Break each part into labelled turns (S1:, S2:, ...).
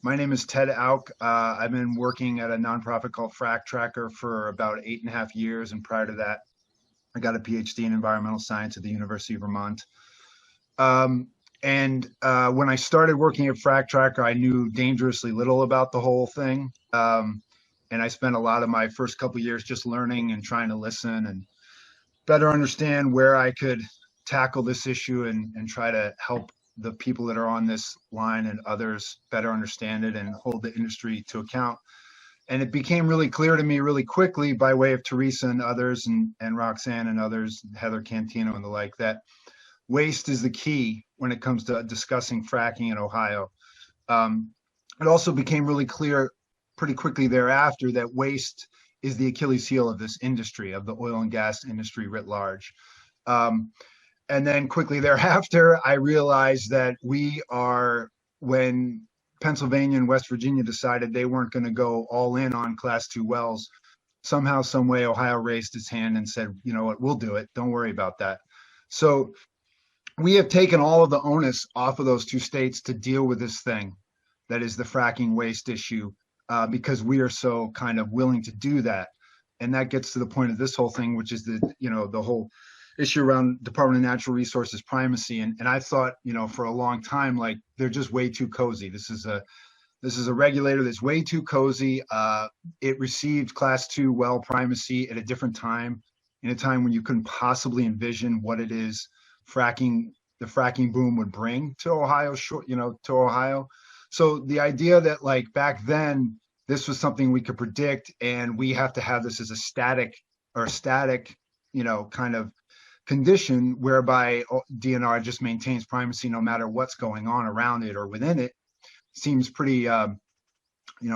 S1: My name is Ted Auch. I've been working at a nonprofit called Frac Tracker for about 8.5 years, and prior to that, I got a PhD in environmental science at the University of Vermont. And when I started working at Frac Tracker, I knew dangerously little about the whole thing. And I spent a lot of my first couple of years just learning and trying to listen and better understand where I could tackle this issue and try to help the people that are on this line and others better understand it and hold the industry to account. And it became really clear to me really quickly by way of Teresa and others and Roxanne and others, Heather Cantino and the like, that waste is the key when it comes to discussing fracking in Ohio. It also became really clear pretty quickly thereafter that waste is the Achilles heel of this industry, of the oil and gas industry writ large. And then quickly thereafter, I realized that when Pennsylvania and West Virginia decided they weren't going to go all in on class 2 wells, somehow, some way, Ohio raised its hand and said, you know what, we'll do it. Don't worry about that. So we have taken all of the onus off of those two states to deal with this thing that is the fracking waste issue, because we are so kind of willing to do that. And that gets to the point of this whole thing, which is the whole issue around Department of Natural Resources primacy. And I thought, for a long time, like, they're just way too cozy. This is a regulator that's way too cozy. It received class 2 well primacy at a different time, in a time when you couldn't possibly envision what it is the fracking boom would bring to Ohio, to Ohio. So the idea that, like, back then this was something we could predict and we have to have this as a static, kind of condition whereby DNR just maintains primacy no matter what's going on around it or within it, seems pretty,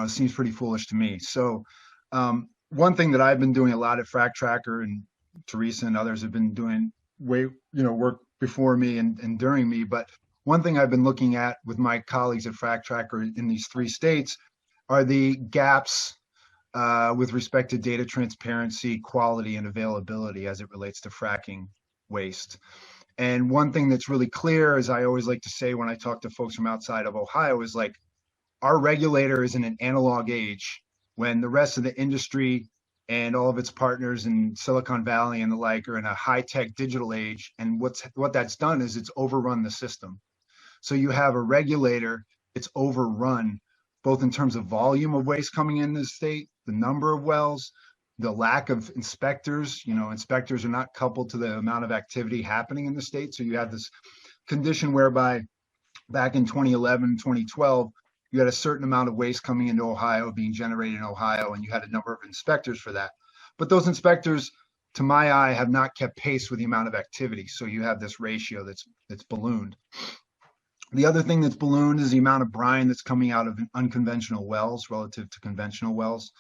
S1: seems pretty foolish to me. So one thing that I've been doing a lot at Frac Tracker, and Teresa and others have been doing work before me and during me, but one thing I've been looking at with my colleagues at Frac Tracker in these 3 states are the gaps with respect to data transparency, quality, and availability as it relates to fracking waste. And one thing that's really clear, as I always like to say when I talk to folks from outside of Ohio, is like, our regulator is in an analog age when the rest of the industry and all of its partners in Silicon Valley and the like are in a high-tech digital age. And what that's done is it's overrun the system. So you have a regulator that's overrun both in terms of volume of waste coming in the state, the number of wells, the lack of inspectors. Inspectors are not coupled to the amount of activity happening in the state. So you have this condition whereby back in 2011, 2012, you had a certain amount of waste coming into Ohio, being generated in Ohio, and you had a number of inspectors for that. But those inspectors, to my eye, have not kept pace with the amount of activity. So you have this ratio that's ballooned. The other thing that's ballooned is the amount of brine that's coming out of unconventional wells relative to conventional wells.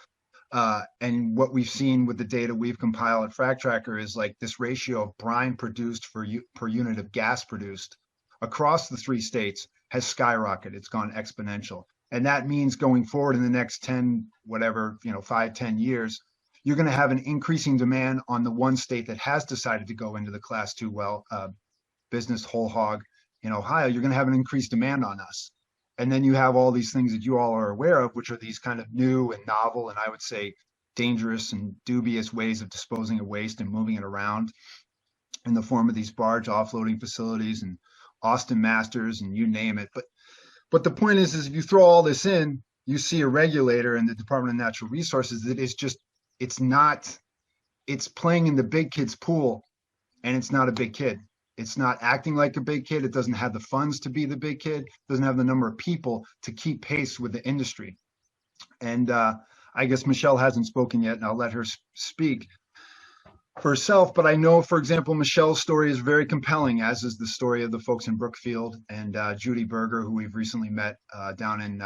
S1: And what we've seen with the data we've compiled at Frac Tracker is like this ratio of brine produced per unit of gas produced across the 3 states has skyrocketed. It's gone exponential. And that means going forward in the next 5-10 years, you're going to have an increasing demand on the one state that has decided to go into the class 2 well business whole hog in Ohio. You're going to have an increased demand on us. And then you have all these things that you all are aware of, which are these kind of new and novel, and I would say dangerous and dubious ways of disposing of waste and moving it around in the form of these barge offloading facilities and Austin Masters and you name it. But the point is if you throw all this in, you see a regulator in the Department of Natural Resources that is just, it's playing in the big kid's pool, and it's not a big kid. It's not acting like a big kid. It doesn't have the funds to be the big kid. It doesn't have the number of people to keep pace with the industry. And I guess Michelle hasn't spoken yet, and I'll let her speak for herself. But I know, for example, Michelle's story is very compelling, as is the story of the folks in Brookfield and Judy Berger, who we've recently met down in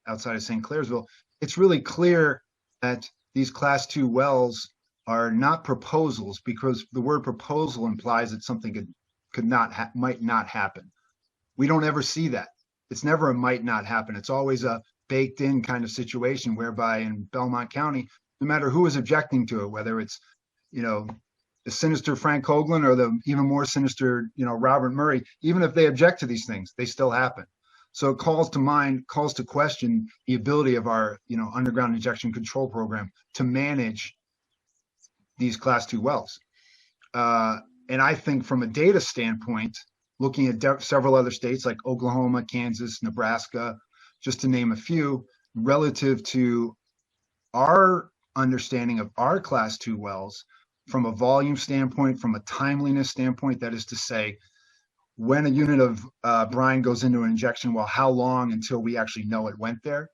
S1: outside of St. Clairsville. It's really clear that these class 2 wells are not proposals, because the word proposal implies that something might not happen. We don't ever see that. It's never a might not happen. It's always a baked in kind of situation whereby in Belmont County, no matter who is objecting to it, whether it's, the sinister Frank Hoagland or the even more sinister, Robert Murray, even if they object to these things, they still happen. So it calls to question the ability of our, underground injection control program to manage these class 2 wells. Uh, and I think from a data standpoint, looking at several other states like Oklahoma, Kansas, Nebraska, just to name a few, relative to our understanding of our class 2 wells from a volume standpoint, from a timeliness standpoint, that is to say, when a unit of brine goes into an injection well, how long until we actually know it went there?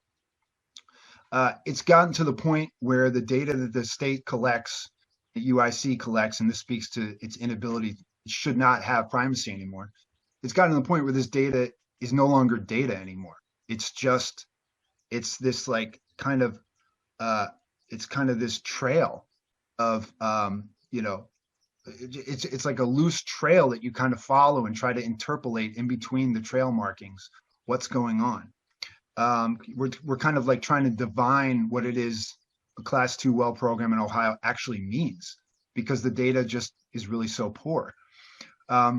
S1: It's gotten to the point where the data that the state collects, the UIC collects, and this speaks to its inability, it should not have primacy anymore. It's gotten to the point where this data is no longer data anymore. It's just, it's this like kind of, it's kind of this trail of, it's like a loose trail that you kind of follow and try to interpolate in between the trail markings what's going on. We're kind of like trying to divine what it is a class 2 well program in Ohio actually means, because the data just is really so poor.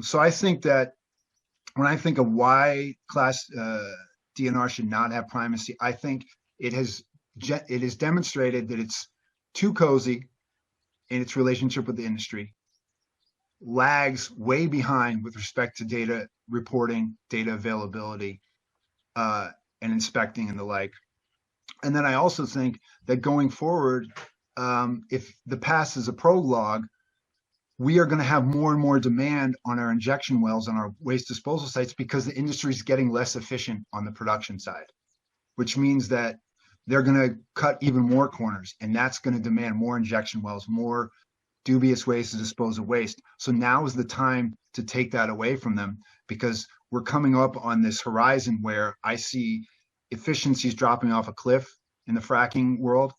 S1: So I think that when I think of why class DNR should not have primacy, I think it has demonstrated that it's too cozy in its relationship with the industry, lags way behind with respect to data reporting, data availability, and inspecting and the like. And then I also think that going forward, if the past is a prologue, we are going to have more and more demand on our injection wells on our waste disposal sites, because the industry is getting less efficient on the production side, which means that they're going to cut even more corners, and that's going to demand more injection wells, more dubious ways to dispose of waste. So now is the time to take that away from them, because we're coming up on this horizon where I see efficiencies dropping off a cliff in the fracking world,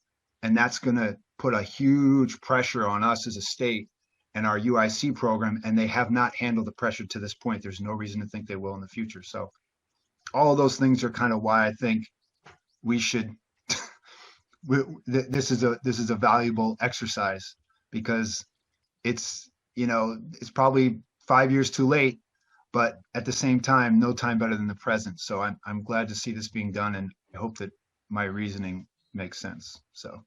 S1: and that's going to put a huge pressure on us as a state and our UIC program, and they have not handled the pressure to this point. There's no reason to think they will in the future. So all of those things are kind of why I think we should this is a valuable exercise, because it's it's probably 5 years too late, but at the same time, no time better than the present. So I'm glad to see this being done, and I hope that my reasoning makes sense. So